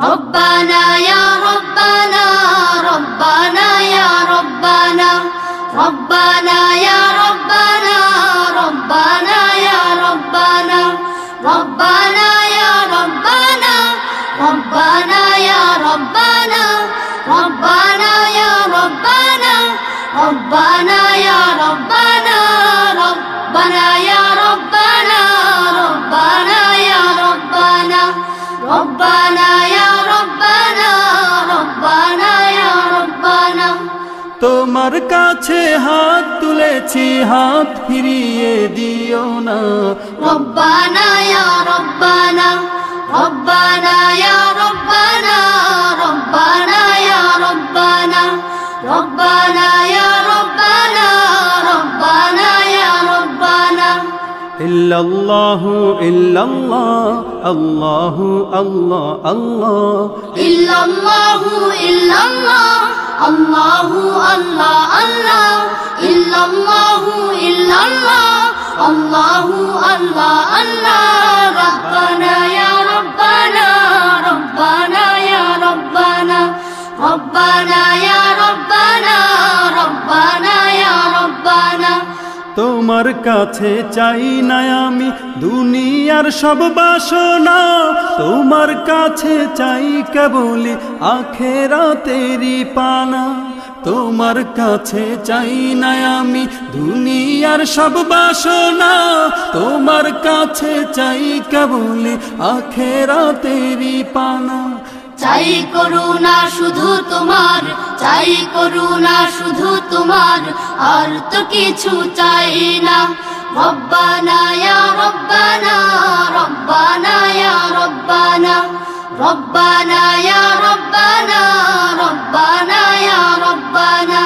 ربنا يا ربنا ربنا يا ربنا ربنا يا ربنا ربنا يا ربنا ربنا يا ربنا ربنا يا ربنا ربنا يا ربنا ربنا يا ربنا ربنا يا ربنا ربنا يا ربنا ربنا يا ربنا ربنا يا ربنا তোমার কাছে হাত তুলেছি হাত ফিরিয়ে দিও না ربنا يا ربنا ربنا يا ربنا ربنا يا ربنا ربنا يا ربنا ربنا يا ربنا إلا الله إلا الله الله الله الله إلا الله إلا الله الله الله الله إلا الله إلا الله الله الله الله ربنا يا ربنا ربنا يا ربنا ربنا يا ربنا ربنا يا ربنا তোমার কাছে চাই না আমি দুনিয়ার সব বাসনা তোমার কাছে চাই কেবলি আখিরাতেরই পানা তোমার কাছে চাই না আমি দুনিয়ার সব বাসনা তোমার কাছে চাই কেবলি আখিরাতেরই পানা চাই করুণা শুধু তোমার চাই করুণা শুধু তোমার আর তো কিছু চাই না রব্বানা ইয়া রব্বানা রব্বানা ইয়া রব্বানা রব্বানা ইয়া রব্বানা রব্বানা ইয়া রব্বানা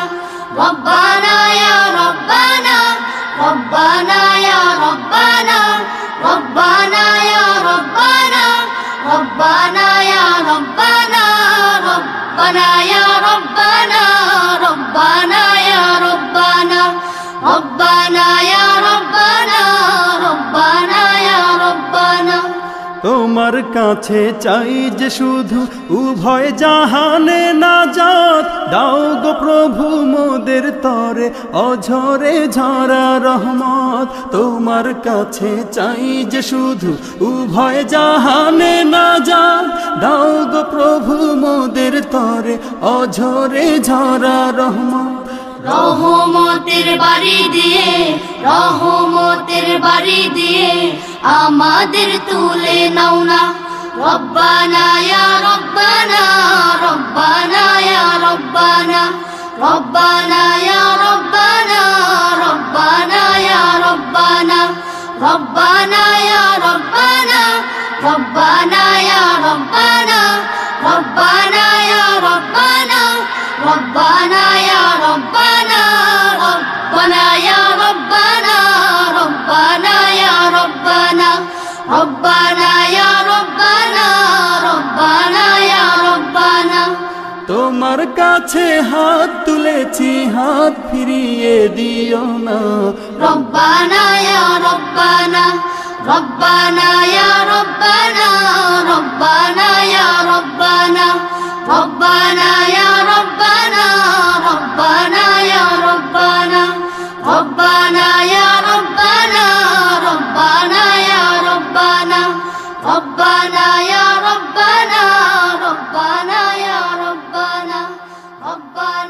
রব্বানা ইয়া রব্বানা রব্বানা ইয়া রব্বানা রব্বানা ইয়া রব্বানা ربنا يا ربنا ربنا يا ربنا ربنا يا ربنا ربنا يا ربنا ربنا يا ربنا তোমার কাছে চাই যে শুধু উভয় জাহানে নাজাত দাও গো প্রভু মোদের তরে অঝরে ঝরা রহমত তোমার কাছে চাই যে শুধু উভয় জাহানে নাজাত দাও গো প্রভু মোদের তরে অঝরে ঝরা রহমত রহমতের বাড়ি দিয়ে রহমতের বাড়ি দিয়ে আমাদের তুলে নাও না রব্বানা ইয়া রব্বানা রব্বানা ইয়া রব্বানা রব্বানা ইয়া রব্বানা রব্বানা ইয়া রব্বানা রব্বানা ইয়া রব্বানা রব্বানা ইয়া রব্বানা রব্বানা ইয়া রব্বানা ربنا يا ربنا ربنا يا ربنا ربنا يا ربنا ربنا يا ربنا ربنا يا ربنا তোমার কাছে হাত তুলেছি হাত ফিরিয়ে দিও না ربنا يا ربنا ربنا يا ربنا ربنا يا ربنا ربنا يا ربنا ربنا يا ربنا ربنا يا ربنا ربنا يا ربنا ربنا يا ربنا ربنا يا ربنا ربنا